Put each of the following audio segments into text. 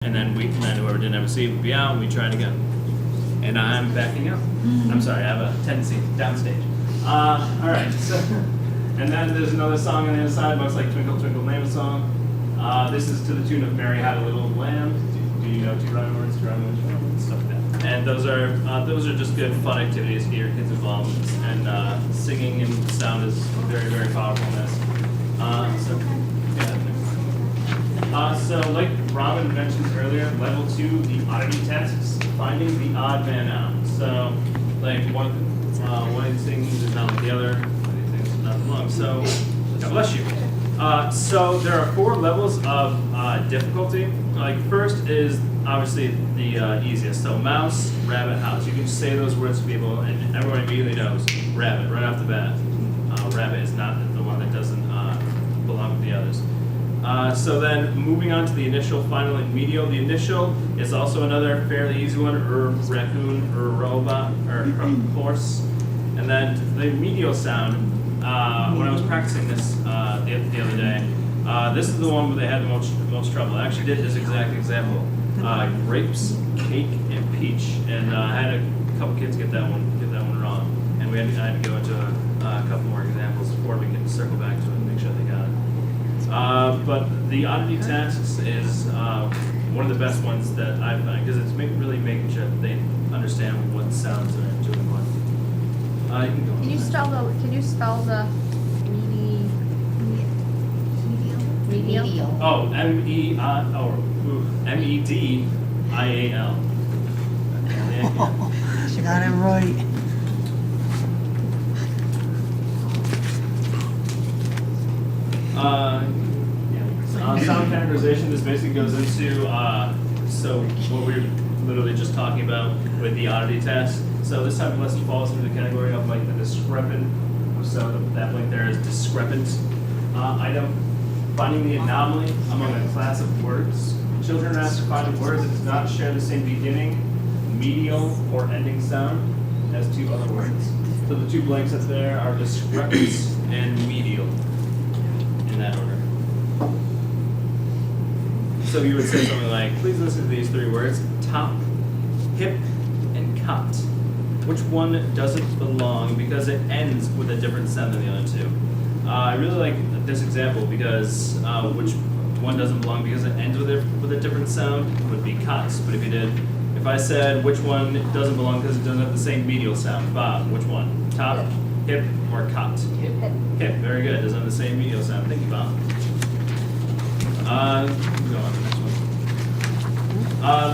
And then whoever didn't have a seat would be out, and we tried again. And I'm backing out. I'm sorry, I have a tendency downstage. All right, so, and then there's another song on the other side, looks like Twinkle Twinkle Name a Song. This is to the tune of Mary Had a Little Lamb. Do you know two rhyme words, stuff like that. And those are just good fun activities to get your kids involved. And singing and sound is very, very powerful in this. So like Robin mentioned earlier, level 2, the oddity tasks, finding the odd man out. So like one of these things is not like the other, one of these things is not belong. So God bless you. So there are 4 levels of difficulty. Like first is obviously the easiest. So mouse, rabbit, house. You can just say those words to people and everyone immediately knows rabbit right off the bat. Rabbit is not the one that doesn't belong to the others. So then moving on to the initial, final, and medial. The initial is also another fairly easy one, raccoon, robot, or horse. And then the medial sound, when I was practicing this the other day, this is the one where they had the most trouble. I actually did this exact example. Grapes, cake, and peach. And I had a couple kids get that one wrong. And I had to go into a couple more examples before we can circle back to it and make sure they got it. But the oddity tasks is one of the best ones that I find because it's really making sure that they understand what sounds are doing what. You can go on. Can you spell the medial? Oh, Medial. She got it right. Sound categorization, this basically goes into so what we were literally just talking about with the oddity test. So this type of lesson falls into the category of like the discrepant. So that link there is discrepant item. Finding the anomaly among a class of words. Children are asked to find a word that does not share the same beginning, medial, or ending sound as 2 other words. So the 2 blanks up there are discrepant and medial in that order. So you would say something like, please listen to these 3 words, top, hip, and cut. Which one doesn't belong because it ends with a different sound than the other 2? I really like this example because which one doesn't belong because it ends with a different sound would be cuts. But if I said which one doesn't belong because it doesn't have the same medial sound, Bob, which one? Top, hip, or cut? Hip. Hip, very good. It doesn't have the same medial sound. Thank you, Bob. Go on to the next one.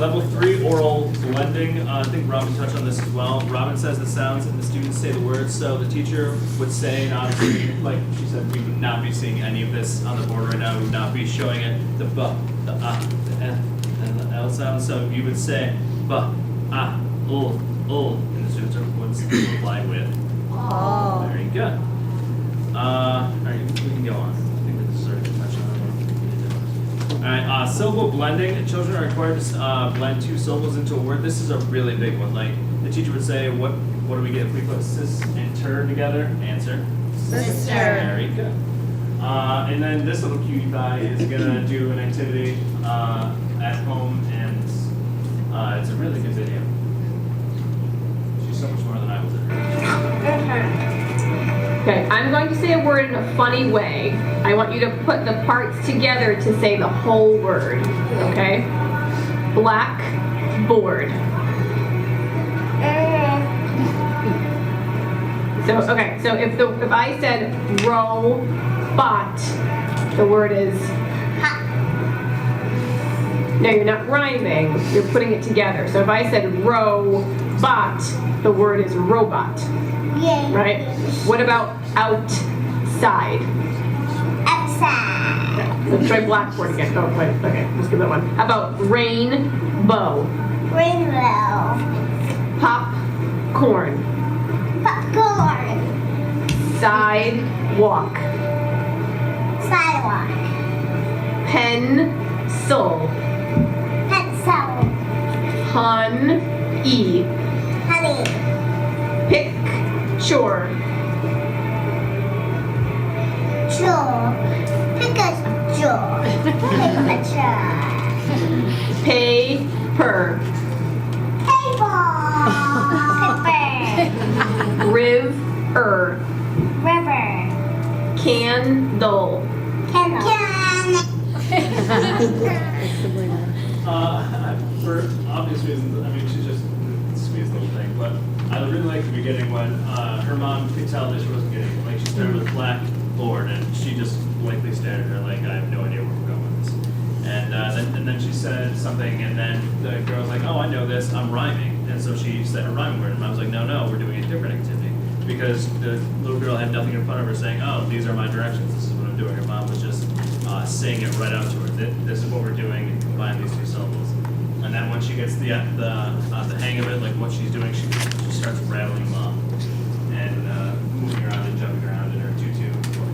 Level 3, oral blending. I think Robin touched on this as well. Robin says the sounds and the students say the words. So the teacher would say, and obviously, like she said, we would not be seeing any of this on the board right now. We would not be showing it the b, the the f, and the l sound. So you would say b, and the students would reply with. Oh. Very good. All right, we can go on. I think this is already touched on. All right, syllable blending. Children are required to blend 2 syllables into a word. This is a really big one. Like the teacher would say, what do we get if we put sis and ter together? Answer. Sister. Very good. And then this little cutie pie is gonna do an activity at home, and it's a really good video. She's so much more than I was at her. Okay, I'm going to say a word in a funny way. I want you to put the parts together to say the whole word, okay? Blackboard. So if I said robot, the word is no, you're not rhyming, you're putting it together. So if I said robot, the word is robot. Yeah. Right? What about outside? Outside. Let's try blackboard again. Oh, wait, okay, let's give that one. How about rainbow? Rainbow. Popcorn. Popcorn. Sidewalk. Sidewalk. Pencil. Pencil. Honey. Honey. Picture. Pikachu. Pikachu. Pikachu. Pig. Per. Paper. River. River. Candle. Can. For obvious reasons, I mean, she's just squeezed the whole thing, but I really liked the beginning when her mom could tell that she wasn't getting it. Like, she started with blackboard, and she just blankly stared at her like, I have no idea where we're going with this. And then she said something, and then the girl was like, oh, I know this, I'm rhyming. And so she said a rhyming word, and Mom was like, no, we're doing a different activity. Because the little girl had nothing in front of her saying, oh, these are my directions, this is what I'm doing. Her mom was just saying it right out to her. This is what we're doing, and combine these two syllables. And then when she gets the hang of it, like what she's doing, she starts rattling them off and moving around and jumping around in her tutu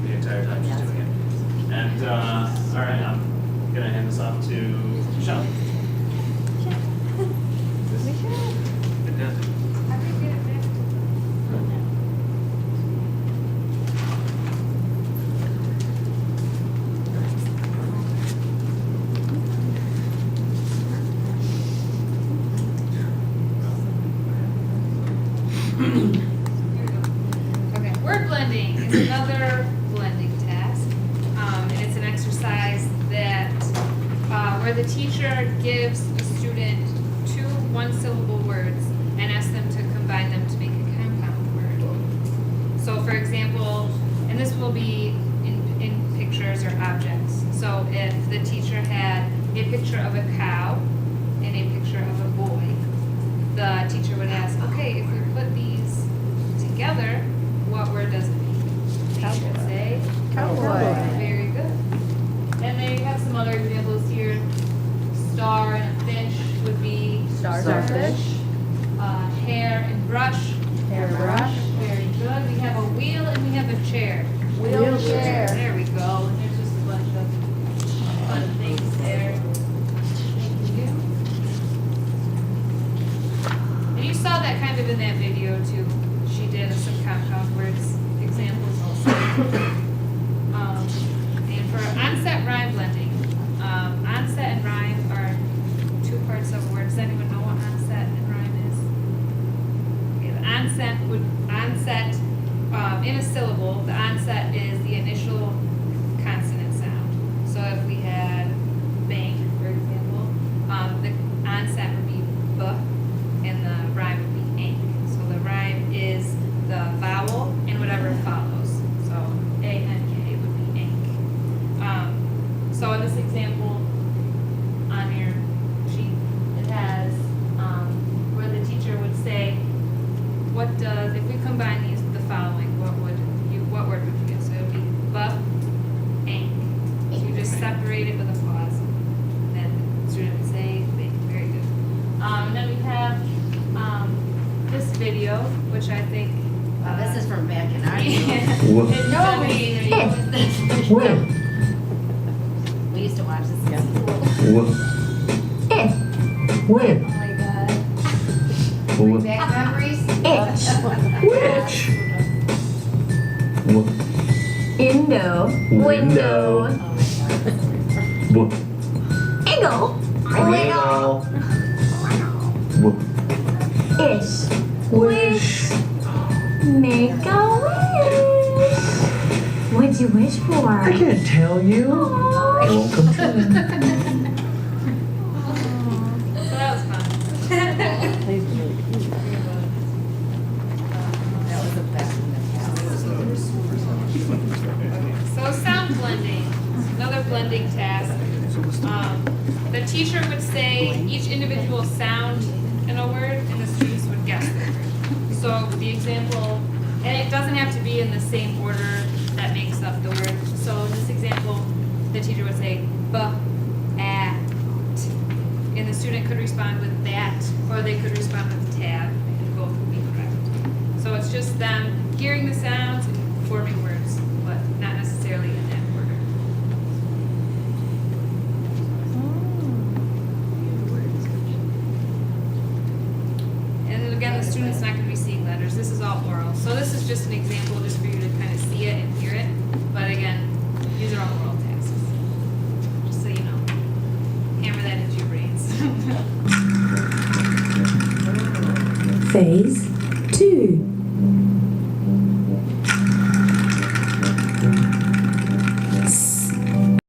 the entire time she's doing it. And all right, I'm gonna hand this off to Michelle. Fantastic. Okay, word blending is another blending task. And it's an exercise that, where the teacher gives a student two one-syllable words and asks them to combine them to make a compound word. So for example, and this will be in pictures or objects. So if the teacher had a picture of a cow and a picture of a boy, the teacher would ask, okay, if we put these together, what word does it make? They should say Cowboy. Very good. And then you have some other examples here. Star and a fish would be Starfish. Hair and brush. Hairbrush. Very good. We have a wheel and we have a chair. Wheelchair. There we go. And there's just a bunch of fun things there. Thank you. And you saw that kind of in that video too. She did some compound words examples also. And for onset rhyme blending, onset and rhyme are two parts of a word. Does anyone know what onset and rhyme is? Okay, the onset in a syllable, the onset is the initial consonant sound. So if we had bank, for example, the onset would be b, and the rhyme would be ank. So the rhyme is the vowel and whatever follows. So A-N-K would be ank. So in this example on your sheet, it has where the teacher would say, if we combine these with the following, what word would you get? So it would be ank. So you just separate it with a pause. And then the student would say bank. Very good. And then we have this video, which I think This is from back in our day. it's When? We used to watch this. When? Oh my god. What? Back memories? Which? What? Indo. Window. Oh my god. What? Eagle. Wiggle. What? Ish. Wish. Make a wish. What'd you wish for? I can't tell you. It won't come true. So that was fun. That was the best in the past. So sound blending, another blending task. The teacher would say each individual sound in a word, and the students would guess the word. So the example, and it doesn't have to be in the same order that makes up the word. So in this example, the teacher would say b-at, and the student could respond with that, or they could respond with tab, and both would be correct. So it's just them hearing the sounds and forming words, but not necessarily in that order. And again, the student's not going to be seeing letters. This is all oral. So this is just an example just for you to kind of see it and hear it. But again, these are all oral tasks. Just so you know. Hammer that into your brains. Phase 2.